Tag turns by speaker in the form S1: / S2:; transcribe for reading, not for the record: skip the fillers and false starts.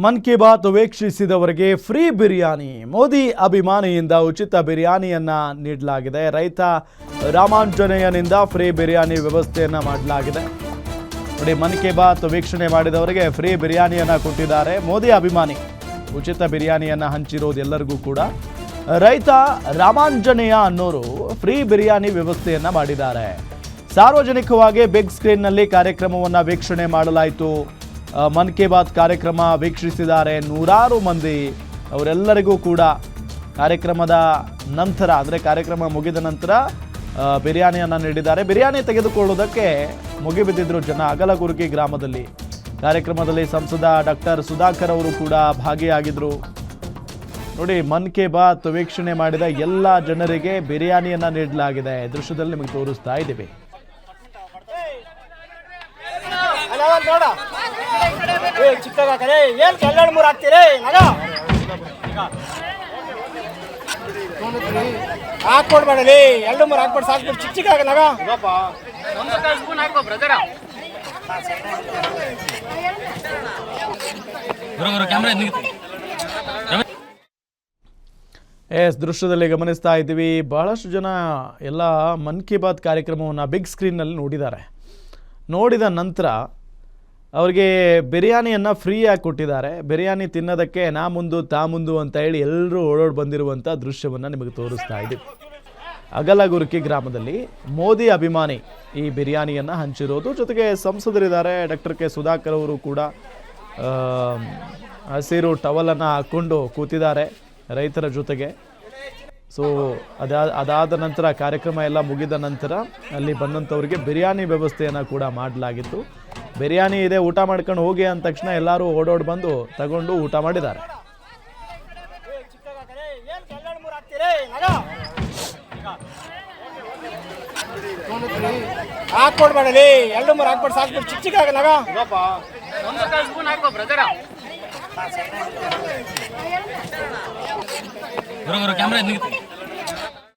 S1: ಮನ್ ಕಿ Baat ವೀಕ್ಷಿಸಿದವರಿಗೆ free biryani. Modi ಅಭಿಮಾನಿಯಿಂದ ಉಚಿತ ಬಿರಿಯಾನಿಯನ್ನ ನೀಡಲಾಗಿದೆ. ರೈತ ರಾಮಾಂಜನೇಯನಿಂದ ಫ್ರೀ ಬಿರಿಯಾನಿ ವ್ಯವಸ್ಥೆಯನ್ನ ಮಾಡಲಾಗಿದೆ. ನೋಡಿ, ಮನ್ ಕಿ ಬಾತ್ ವೀಕ್ಷಣೆ ಮಾಡಿದವರಿಗೆ ಫ್ರೀ ಬಿರಿಯಾನಿಯನ್ನ ಕೊಟ್ಟಿದ್ದಾರೆ. ಮೋದಿ ಅಭಿಮಾನಿ ಉಚಿತ ಬಿರಿಯಾನಿಯನ್ನ ಹಂಚಿರೋದು ಎಲ್ಲರಿಗೂ ಕೂಡ. ರೈತ ರಾಮಾಂಜನೇಯ ಅನ್ನೋರು ಫ್ರೀ ಬಿರಿಯಾನಿ ವ್ಯವಸ್ಥೆಯನ್ನ ಮಾಡಿದ್ದಾರೆ. ಸಾರ್ವಜನಿಕವಾಗಿ ಬಿಗ್ ಸ್ಕ್ರೀನ್ನಲ್ಲಿ ಕಾರ್ಯಕ್ರಮವನ್ನು ವೀಕ್ಷಣೆ ಮಾಡಲಾಯಿತು. ಮನ್ ಕಿ ಬಾತ್ ಕಾರ್ಯಕ್ರಮ ವೀಕ್ಷಿಸಿದ್ದಾರೆ ನೂರಾರು ಮಂದಿ. ಅವರೆಲ್ಲರಿಗೂ ಕೂಡ ಕಾರ್ಯಕ್ರಮದ ನಂತರ, ಅಂದರೆ ಕಾರ್ಯಕ್ರಮ ಮುಗಿದ ನಂತರ ಬಿರಿಯಾನಿಯನ್ನು ನೀಡಿದ್ದಾರೆ. ಬಿರಿಯಾನಿ ತೆಗೆದುಕೊಳ್ಳುವುದಕ್ಕೆ ಮುಗಿಬಿದ್ದಿದ್ರು ಜನ ಅಗಲಗುರ್ಗಿ ಗ್ರಾಮದಲ್ಲಿ. ಕಾರ್ಯಕ್ರಮದಲ್ಲಿ ಸಂಸದ ಡಾಕ್ಟರ್ ಸುಧಾಕರ್ ಅವರು ಕೂಡ ಭಾಗಿಯಾಗಿದ್ದರು. ನೋಡಿ, ಮನ್ ಕಿ ಬಾತ್ ವೀಕ್ಷಣೆ ಮಾಡಿದ ಎಲ್ಲ ಜನರಿಗೆ ಬಿರಿಯಾನಿಯನ್ನು ನೀಡಲಾಗಿದೆ. ದೃಶ್ಯದಲ್ಲಿ ನಿಮಗೆ ತೋರಿಸ್ತಾ ಇದ್ದೀವಿ.
S2: ಹಾಕ್ಕೊಡ್ಬೇಡಲಿ, 2-3 ಹಾಕ್ಬಿಟ್ಟು ಸಾಕ್ಬಿಟ್ಟು ಚಿಕ್ಕ ಚಿಕ್ಕ ಆಗಲ್ಲ.
S1: ದೃಶ್ಯದಲ್ಲಿ ಗಮನಿಸ್ತಾ ಇದ್ದೀವಿ. ಬಹಳಷ್ಟು ಜನ ಎಲ್ಲ ಮನ್ ಕಿ ಬಾತ್ ಕಾರ್ಯಕ್ರಮವನ್ನು ಬಿಗ್ ಸ್ಕ್ರೀನ್ನಲ್ಲಿ ನೋಡಿದ್ದಾರೆ. ನೋಡಿದ ನಂತರ ಅವರಿಗೆ ಬಿರಿಯಾನಿಯನ್ನು ಫ್ರೀಯಾಗಿ ಕೊಟ್ಟಿದ್ದಾರೆ. ಬಿರಿಯಾನಿ ತಿನ್ನೋದಕ್ಕೆ ನಾ ಮುಂದು ತಾ ಮುಂದು ಅಂತ ಹೇಳಿ ಎಲ್ಲರೂ ಓಡೋಡಿ ಬಂದಿರುವಂಥ ದೃಶ್ಯವನ್ನು ನಿಮಗೆ ತೋರಿಸ್ತಾ ಇದ್ದೀವಿ. ಅಗಲಗುರ್ಕಿ ಗ್ರಾಮದಲ್ಲಿ ಮೋದಿ ಅಭಿಮಾನಿ ಈ ಬಿರಿಯಾನಿಯನ್ನು ಹಂಚಿರೋದು. ಜೊತೆಗೆ ಸಂಸದರಿದ್ದಾರೆ. ಡಾಕ್ಟರ್ ಕೆ ಸುಧಾಕರ್ ಅವರು ಕೂಡ ಹಸಿರು ಟವಲನ್ನು ಹಾಕ್ಕೊಂಡು ಕೂತಿದ್ದಾರೆ ರೈತರ ಜೊತೆಗೆ. ಸೊ ಅದಾದ ನಂತರ ಕಾರ್ಯಕ್ರಮ ಎಲ್ಲ ಮುಗಿದ ನಂತರ ಅಲ್ಲಿ ಬಂದಂಥವ್ರಿಗೆ ಬಿರಿಯಾನಿ ವ್ಯವಸ್ಥೆಯನ್ನು ಕೂಡ ಮಾಡಲಾಗಿತ್ತು. ಬಿರಿಯಾನಿ ಇದೆ, ಊಟ ಮಾಡ್ಕೊಂಡು ಹೋಗಿ ಅಂದ ತಕ್ಷಣ ಎಲ್ಲರೂ ಓಡೋಡಿ ಬಂದು ತಗೊಂಡು ಊಟ ಮಾಡಿದ್ದಾರೆ.
S2: ಹಾಕ್ಕೊಡ್ಬೇಡಲಿ, 2-3 ಹಾಕ್ಬಿಟ್ಟು ಸಾಕ್ಬಿಟ್ಟು ಚಿಕ್ಕ ಚಿಕ್ಕ ಆಗಲ್ಲ.
S3: ಕ್ಯಾಮ್ರಾ